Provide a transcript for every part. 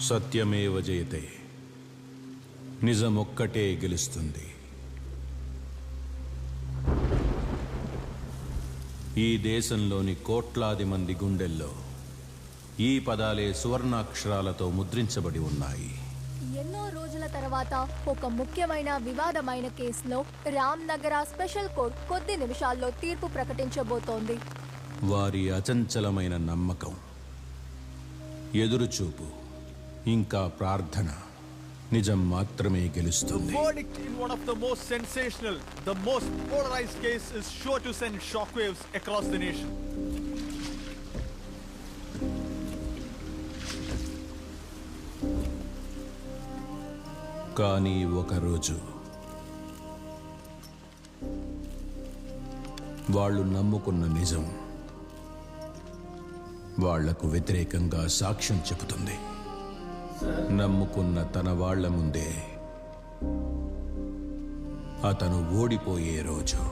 సత్యమేవ జయతే, నిజమొక్కటే గెలుస్తుంది. ఈ దేశంలోని కోట్లాది మంది గుండెల్లో ఈ పదాలే సువర్ణాక్షరాలతో ముద్రించబడి ఉన్నాయి. ఎన్నో రోజుల తర్వాత ఒక ముఖ్యమైన వివాదమైన కేసులో రామ్నగర స్పెషల్ కోర్ట్ కొద్ది నిమిషాల్లో తీర్పు ప్రకటించబోతోంది. వారి అచంచలమైన నమ్మకం, ఎదురుచూపు, ఇంకా ప్రార్థన నిజం మాత్రమే గెలుస్తుంది. The verdict in one of the most sensational, the most polarized case is sure to send shockwaves across the nation. కానీ ఒకరోజు వాళ్ళు నమ్ముకున్న నిజం వాళ్లకు వ్యతిరేకంగా సాక్ష్యం చెబుతుంది. నమ్ముకున్న తన వాళ్ల ముందే అతను ఓడిపోయే రోజు.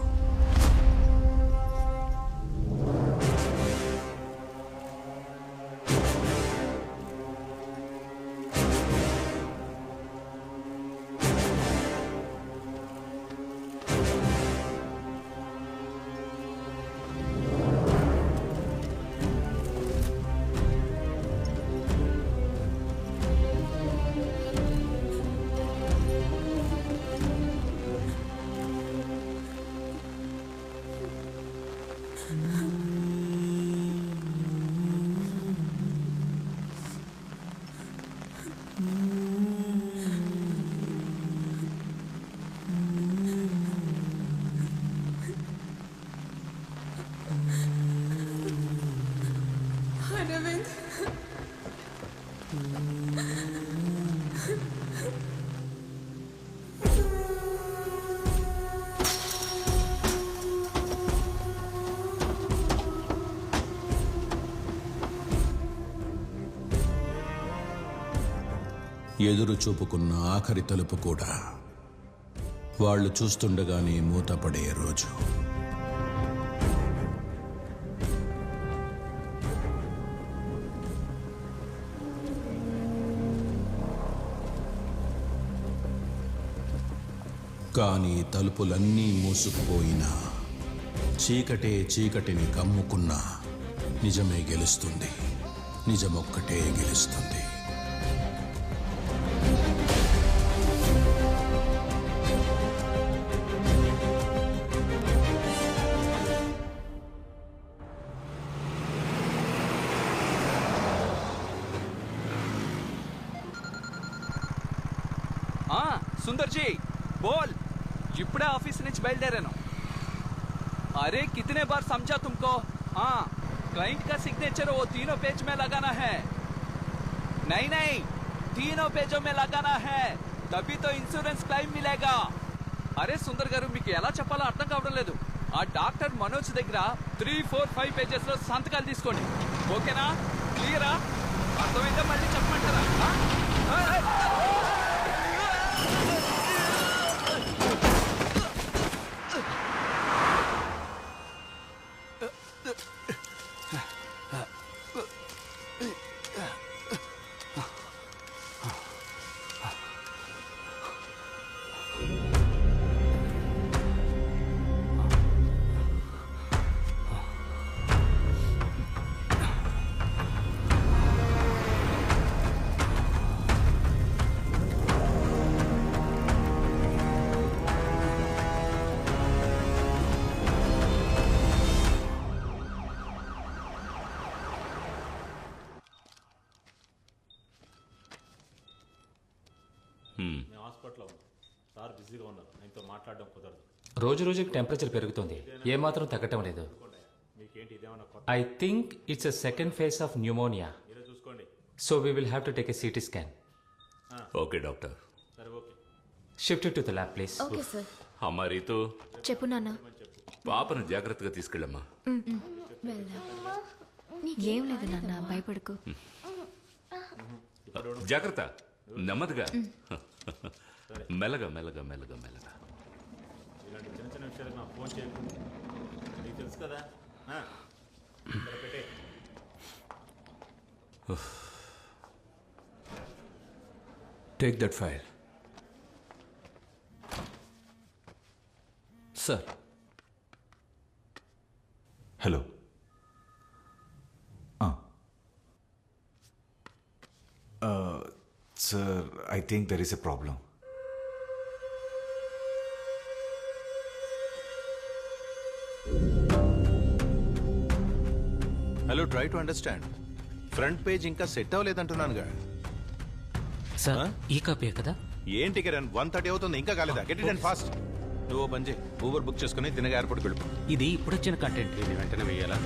ఎదురు చూపుకున్న ఆఖరి తలుపు కూడా వాళ్ళు చూస్తుండగానే మూతపడే రోజు. కానీ తలుపులన్నీ మూసుకుపోయినా, చీకటే చీకటిని కమ్ముకున్నా నిజమే గెలుస్తుంది. నిజమొక్కటే గెలుస్తుంది. सुंदर जी बोल, इपड़े ऑफिस నుంచి బయలుదేరాను. अरे कितने बार समझा तुमको? हाँ, क्लाइंट का सिग्नेचर वो तीनों पेज में लगाना है. नहीं नहीं, तीनों पेजों में लगाना है, तभी तो इंश्योरेंस क्लेम मिलेगा. अरे सुंदर गारू, మీకు ఎలా చెప్పాలో అర్థం కావడం లేదు. ఆ డాక్టర్ మనోజ్ దగ్గర 3, 4, 5 పేజెస్ లో సంతకాలు తీసుకోండి. ఓకేనా? క్లియరా? అర్థమైందా? మళ్ళీ చెప్పమంటారా? రోజు రోజుకి టెంపరేచర్ పెరుగుతుంది, ఏమాత్రం తగ్గటం లేదు. I think it's a second phase of pneumonia, so we will have to take a CT scan. Okay doctor. Shift to the lab please. Okay sir. అమ్మా రీతు, చెప్పు నాన్న. పాపను జాగ్రత్తగా తీసుకెళ్ళమ్మా. ఏం లేదు నాన్న, భయపడకు. జాగ్రత్త, నెమ్మదిగా, మెల్లగా మెల్లగా మెల్లగా మెల్లగా. ఇలాంటి చిన్న చిన్న విషయాలకు నాకు ఫోన్ చేయకు, నీకు తెలుసు కదా. పెట్టే Take that file. Sir. Hello. Sir, I think there is a problem. Hello, try to understand. Front page ఇంకా సెట్ అవ్వలేదంటున్నానుగా. సార్ ఈ కాపీ కదా? ఏంటి కిరణ్, 1:30 అవుతుంది, ఇంకా కాలేదా? Get it and fast. నువ్వు పని చేయి, ఊబర్ బుక్ చేసుకుని తినగా ఎయిర్పోర్ట్కి వెళ్ళిపో. ఇది ఇప్పుడు వచ్చిన కంటెంట్, ఇది వెంటనే వేయాలా?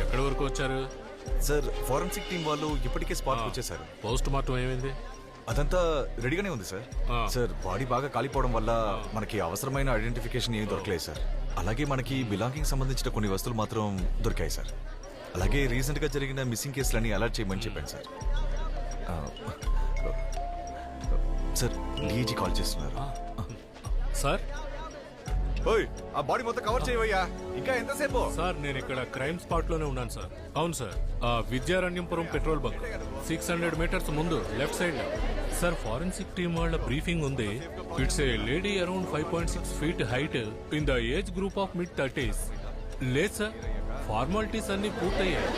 ఎక్కడి వరకు వచ్చారు? సార్, ఫారెన్సిక్ టీం వాళ్ళు ఇప్పటికే స్పాట్కి వచ్చేసారు. పోస్ట్ మార్టం ఏమైంది? అదంతా రెడీగానే ఉంది సార్. సార్, బాడీ బాగా కాలిపోవడం వల్ల మనకి అవసరమైన ఐడెంటిఫికేషన్ ఏమీ దొరకలేదు సార్. అలాగే మనకి బిలాంగింగ్ సంబంధించిన కొన్ని వస్తువులు మాత్రం దొరికాయి సార్. అలాగే రీసెంట్ గా జరిగిన మిస్సింగ్ కేసులని అలర్ట్ చేయమని చెప్పాను సార్. సార్, డీజీ కాల్ చేస్తున్నారు. సార్ ఓయ్, ఆ బాడీ మొత్తం కవర్ చేయవయ్యా, ఇంకా ఎంతసేపు? సార్ నేను ఇక్కడ క్రైమ్ స్పాట్ లోనే ఉన్నాను సార్. అవును సార్, ఆ విద్యారణ్యంపురం పెట్రోల్ బంక్ 600 మీటర్స్ ముందు లెఫ్ట్ సైడ్ లో. సార్, ఫారెన్సిక్ టీం వాళ్ళ బ్రీఫింగ్ ఉంది. It's a lady around 5.6 feet height in the age group of mid-30s. లేదు సార్, ఫార్మాలిటీస్ అన్ని పూర్తయ్యాయి.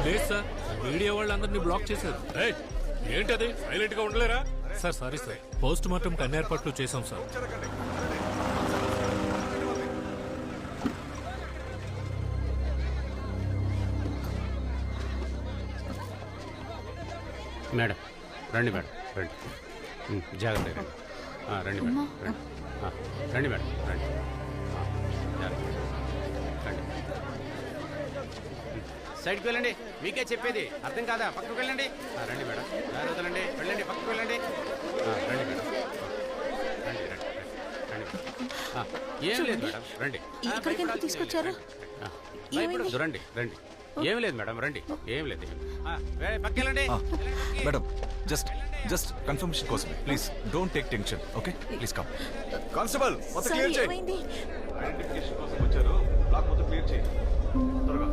లేదు సార్, మీడియా వాళ్ళందరినీ బ్లాక్ చేశారు. ఏంటది, సైలెంట్ గా ఉండలేరా? Sir sorry sir, post mortem కన్నేర్పాట్లు చేశాం సార్. మేడం రండి, మేడం రండి, జాగ్రత్తగా రండి మేడం, రండి మేడం, రండి, రండి. సైడ్కి వెళ్ళండి, మీకే చెప్పేది అర్థం కాదా? పక్కకు వెళ్ళండి. రండి మేడం, దారి వదలండి, వెళ్ళండి, పక్కకు వెళ్ళండి. రండి మేడం, రండి రండి రండి. ఏం లేదు మేడం, రండి. తీసుకొచ్చారు? రండి రండి, ఏం లేదు మేడం, రండి, ఏం లేదు. పక్కెళ్ళండి మేడం, జస్ట్ కన్ఫర్మేషన్ కోసం please don't take tension. Okay, please come. Constable, మొత్తం క్లియర్ చేయి. ఐడెంటిఫికేషన్ కోసం వచ్చారు, బ్లాక్ మొత్తం క్లియర్ చేయి త్వరగా.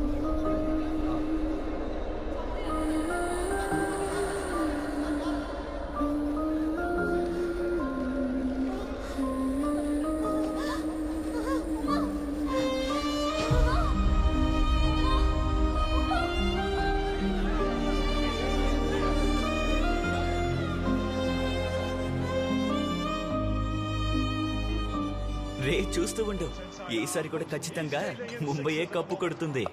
రే, చూస్తూ ఉండు, ఈసారి కూడా ఖచ్చితంగా ముంబయే కప్పు కొడుతుంది.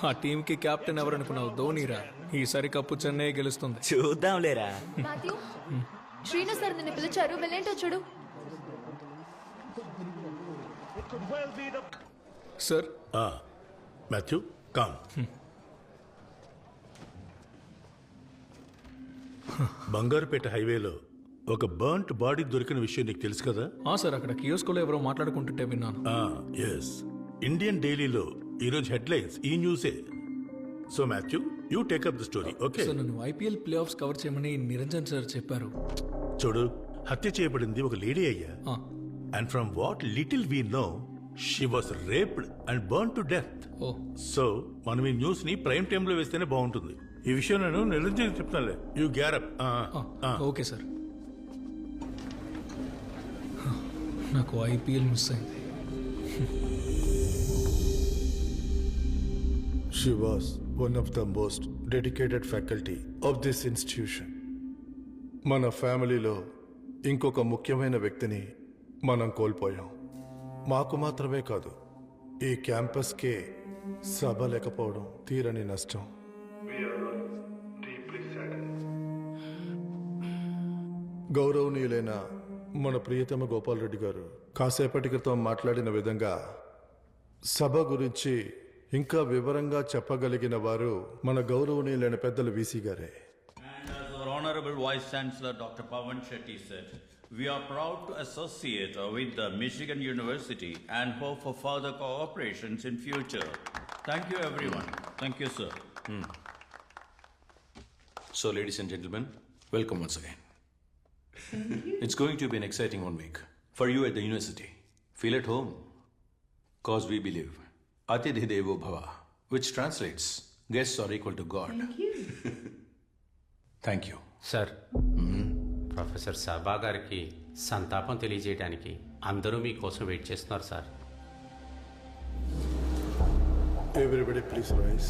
ఆ టీం కి కెప్టెన్ ఎవరనుకున్నావు? ధోనీరా. ఈసారి కప్పు చెన్నై గెలుస్తుంది. చూద్దాంలేరా. మాథ్యూ, శ్రీను సార్ నిన్ను పిలిచారు, వెళ్ళేంటో చూడు. Sir, Matthew come. బంగారుపేట హైవేలో ఒక బర్న్ట్ బాడీ దొరికిన విషయం నీకు తెలుసు కదా? సార్, అక్కడ కియోస్కోలో ఎవరో మాట్లాడుకుంటుంటే విన్నాను. ఎస్, ఇండియన్ డైలీలో ఈరోజు హెడ్లైన్స్ ఈ న్యూసే. So Matthew, you take up the story. Okay sir, నన్ను ఐపీఎల్ ప్లే ఆఫ్స్ కవర్ చేయమని నిరంజన్ సార్ చెప్పారు. చూడు, హత్య చేయబడింది ఒక లేడీ అయ్యా. And from what little we know, she was raped and burn to death. So మనం ఈ న్యూస్ ని ప్రైమ్ టైమ్ లో వేస్తేనే బాగుంటుంది. ఈ విషయం నేను నిరంజన్ చెప్తానులే. You gear up. Okay sir. నాకు ఐపీఎల్ మిస్ అయింది. She was one of the most dedicated faculty of this institution. మన ఫ్యామిలీలో ఇంకొక ముఖ్యమైన వ్యక్తిని మనం కోల్పోయాం. మాకు మాత్రమే కాదు, ఈ క్యాంపస్కే సభ లేకపోవడం తీరని నష్టం. గౌరవనీయులైన మన ప్రియతమ గోపాల్ రెడ్డి గారు కాసేపటి క్రితం మాట్లాడిన విధంగా సభ గురించి ఇంకా వివరంగా చెప్పగలిగిన వారు మన గౌరవనీయులైన పెద్దలు వీసీ గారే. And as our Honorable Vice Chancellor Dr. Pawan Shetty said, we are proud to associate with the Michigan University and hope for further cooperations in future. Thank you everyone. Thank you, sir. So, ladies and gentlemen, welcome once again. It's going to be an exciting 1 week for you at the university. Feel at home, cause we believe Atidhi Devo Bhava, which translates guests are equal to God. Thank you. Thank you. Sir professor సభా గారికి సంతాపం తెలియజేయడానికి అందరూ మీకోసం wait చేస్తున్నారు sir. Everybody please rise.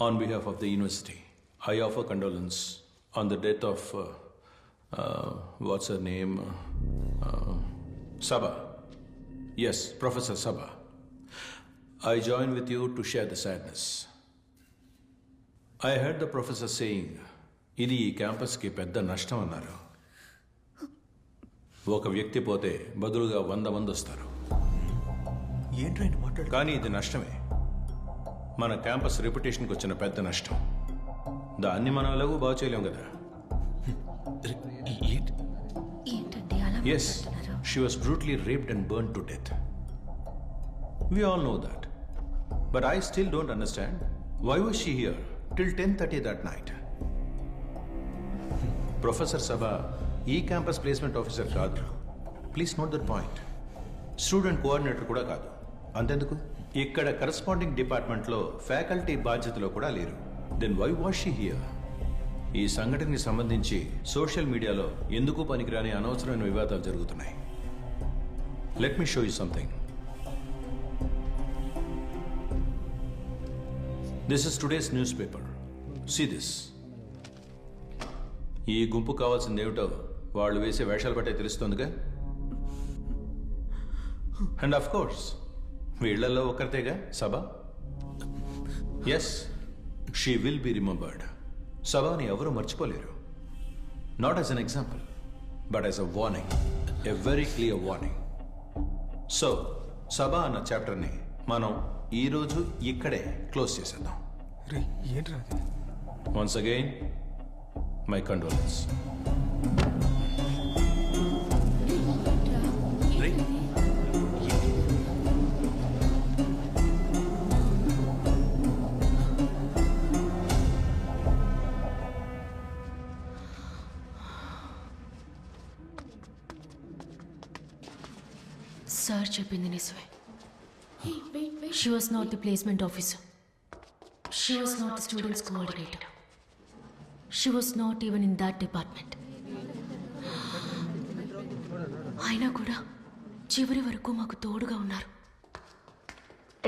On behalf of the university, I offer condolence on the death of, what's her name? Sabha. Yes, Professor Sabha. I join with you to share the sadness. I heard the professor saying, ఇది ఈ క్యాంపస్కి పెద్ద నష్టం అన్నారు. ఒక వ్యక్తి పోతే బదులుగా 100 మంది వస్తారు. కానీ ఇది నష్టమే. మన క్యాంపస్ రెప్యుటేషన్కి వచ్చిన పెద్ద నష్టం. దాన్ని మనం ఎలాగూ బాగు చేయలేం కదా. Yes, she was brutally raped and burn to death. We all know that. But I still don't understand why was she here till 10:30 that night? Professor Sabha, campus placement officer కాదు. Please note that point. Student coordinator కూడా కాదు. అంతెందుకు? ఇక్కడ corresponding డిపార్ట్మెంట్లో faculty బాధ్యతలో కూడా లేరు. Then why was she here? ఈ సంఘటనకి సంబంధించి సోషల్ మీడియాలో ఎందుకు పనికిరాని అనవసరమైన వివాదాలు జరుగుతున్నాయి. Let me show you something. This is today's newspaper. See this. ఈ గుంపు కావాల్సింది ఏమిటో వాళ్ళు వేసే వేషాలు బట్టే తెలుస్తుందిగా. అండ్ ఆఫ్ కోర్స్ వీళ్లలో ఒకరితేగా Sabha. Yes, she will be remembered. సభని ఎవరు మర్చిపోలేరు. Not as an example but as a warning, a very clear warning. So Sabha అన్న చాప్టర్ని మనం ఈరోజు ఇక్కడే క్లోజ్ చేసేద్దాం. Once again my condolence. Sir చెప్పింది నిజమే. She was not the placement officer. She was not the students coordinator. She was not even in that department. అయినా కూడా చివరి వరకు మాకు తోడుగా ఉన్నారు.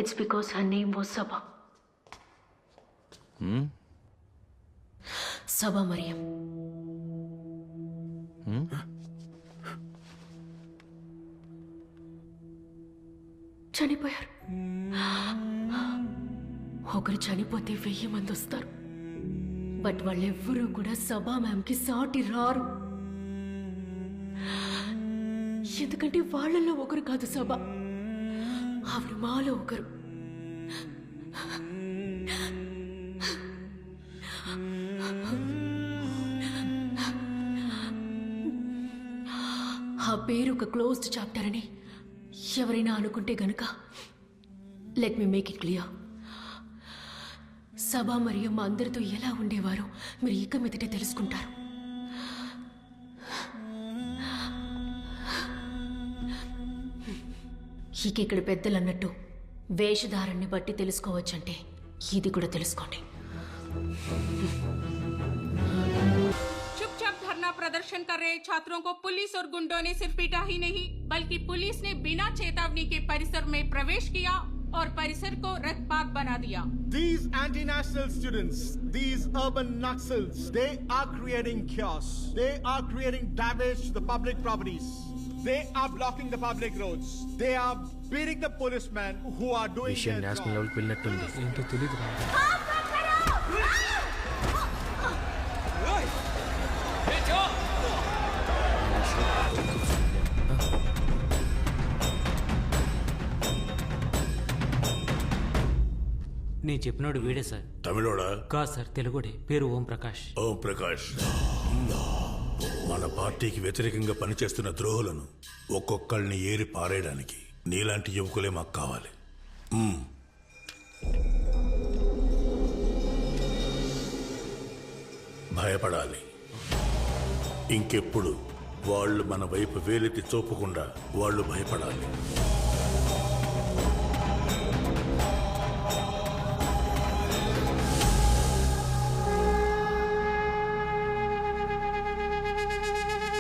It's because her name was Sabha. Sabha Mariam. చనిపోయారు. ఒకరు చనిపోతే 1000 మంది వస్తారు. బట్ వాళ్ళెవ్వరూ కూడా సభా మ్యామ్కి సాటి రారు. ఎందుకంటే వాళ్ళల్లో ఒకరు కాదు సభ, ఆవిడ మాలో ఒకరు. ఆ పేరు ఒక క్లోజ్డ్ చాప్టర్ అని ఎవరైనా అనుకుంటే గనుక let me make it clear. సభ మరియు మా అందరితో ఎలా ఉండేవారో మీరు ఇక మీదటే తెలుసుకుంటారు. ఇక ఇక్కడ పెద్దలు అన్నట్టు వేషధారణని బట్టి తెలుసుకోవచ్చంటే ఇది కూడా తెలుసుకోండి. चुपचाप धरना प्रदर्शन कर रहे छात्रों को पुलिस और गुंडों ने सिर्फ पीटा ही नहीं बल्कि पुलिस ने बिना चेतावनी के परिसर में प्रवेश किया और परिसर को रक्तपात बना दिया. These anti-national students, these urban Naxals, they are creating chaos. They are creating damage to the public properties. They are blocking the public roads. They are beating the policemen who are doing విషయం their national job. లెవెల్కి వెళ్ళినట్టుంది ఏంటో తెలియదు నేను చెప్పినోడు వీడే sir. తమిళోడా? కాదు sir, తెలుగుడే. పేరు ఓం ప్రకాష్. ఓం ప్రకాష్. మన పార్టీకి వ్యతిరేకంగా పనిచేస్తున్న ద్రోహులను ఒక్కొక్కళ్ళని ఏరి పారేయడానికి నీలాంటి యువకులే మాకు కావాలి. భయపడాలి. ఇంకెప్పుడు వాళ్ళు మన వైపు వేలెత్తి చూపకుండా వాళ్ళు భయపడాలి.